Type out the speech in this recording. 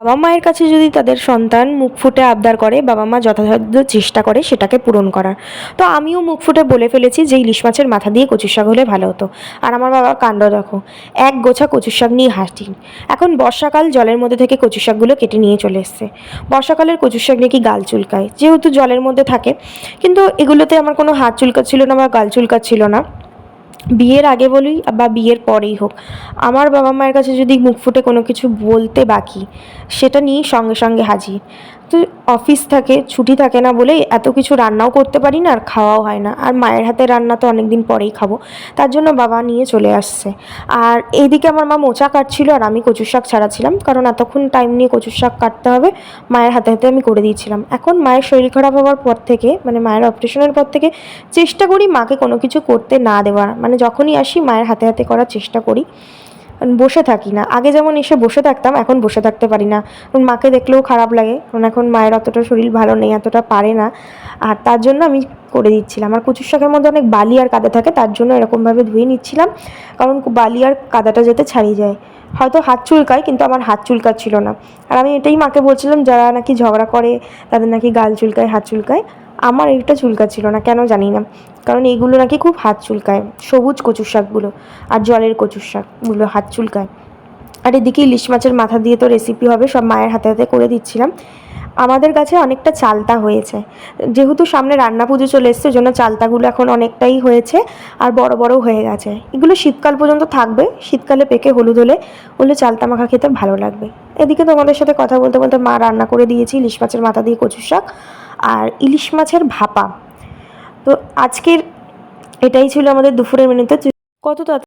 বাবা মায়ের কাছে যদি তাদের সন্তান মুখ ফুটে আবদার করে, বাবা মা যথাসাধ্য চেষ্টা করে সেটাকে পূরণ করার। তো আমিও মুখ ফুটে বলে ফেলেছি যে ইলিশ মাছের মাথা দিয়ে কচুর শাক হলে ভালো হতো। আর আমার বাবার কাণ্ড দেখো, এক গোছা কচুর শাক নিয়ে হাসি। এখন বর্ষাকাল, জলের মধ্যে থেকে কচুর শাকগুলো কেটে নিয়ে চলে এসছে। বর্ষাকালের কচুর শাক নাকি গাল চুলকায়, যেহেতু জলের মধ্যে থাকে। কিন্তু এগুলোতে আমার কোনো হাত চুলকাচ্ছিল না বা গাল চুলকাচ্ছিল না। বিয়ের আগে বলি বা বিয়ের পরেই হোক, আমার বাবা মায়ের কাছে যদি মুখ ফুটে কোনো কিছু বলতে বাকি, সেটা নিয়েই সঙ্গে সঙ্গে হাজির। তো অফিস থাকে, ছুটি থাকে না বলেই এত কিছু রান্নাও করতে পারি না আর খাওয়াও হয় না। আর মায়ের হাতের রান্না তো অনেক দিন পরেই খাবো, তার জন্য বাবা নিয়ে চলে আসছে। আর এইদিকে আমার মা মোচা কাটছিল আর আমি কচুর শাক ছাড়াচ্ছিলাম, কারণ এতক্ষণ টাইম নিয়ে কচুর শাক কাটতে হবে, মায়ের হাতে হাতে আমি করে দিয়েছিলাম। এখন মায়ের শরীর খারাপ হওয়ার পর থেকে, মানে মায়ের অপারেশনের পর থেকে চেষ্টা করি মাকে কোনো কিছু করতে না দেওয়ার। মানে যখনই আসি মায়ের হাতে হাতে করার চেষ্টা করি, বসে থাকি না। আগে যেমন এসে বসে থাকতাম, এখন বসে থাকতে পারি না, কারণ মাকে দেখলেও খারাপ লাগে, কারণ এখন মায়ের অতটা শরীর ভালো নেই, এতটা পারে না। আর তার জন্য আমি করে দিচ্ছিলাম। আর কচুর শাকের মধ্যে অনেক বালি আর কাদা থাকে, তার জন্য এরকমভাবে ধুয়ে নিচ্ছিলাম, কারণ বালি আর কাদাটা যাতে ছাড়িয়ে যায়। হয়তো হাত চুলকায়, কিন্তু আমার হাত চুলকাচ্ছিল না। আর আমি এটাই মাকে বলছিলাম, যারা নাকি ঝগড়া করে তাদের নাকি গাল চুলকায়, হাত চুলকায়, আমার এইটা চুলকাচ্ছিল না, কেন জানি না। কারণ এইগুলো নাকি খুব হাত চুলকায়, সবুজ কচুর শাকগুলো আর জলের কচুর শাকগুলো হাত চুলকায়। আর এদিকে ইলিশ মাছের মাথা দিয়ে তো রেসিপি হবে, সব মায়ের হাতে হাতে করে দিচ্ছিলাম। আমাদের কাছে অনেকটা চালতা হয়েছে, যেহেতু সামনে রান্না পুজো চলে এসছে, জন্য চালতাগুলো এখন অনেকটাই হয়েছে আর বড় বড় হয়ে গেছে। এগুলো শীতকাল পর্যন্ত থাকবে, শীতকালে পেকে হলুদ হলে ওগুলো চালতা মাখা খেতে ভালো লাগবে। এদিকে তোমাদের সাথে কথা বলতে বলতে মা রান্না করে দিয়েছি ইলিশ মাছের মাথা দিয়ে কচুর শাক আর ইলিশ মাছের ভাপা। তো আজকের এটাই ছিল আমাদের দুপুরের মেনুতে। কত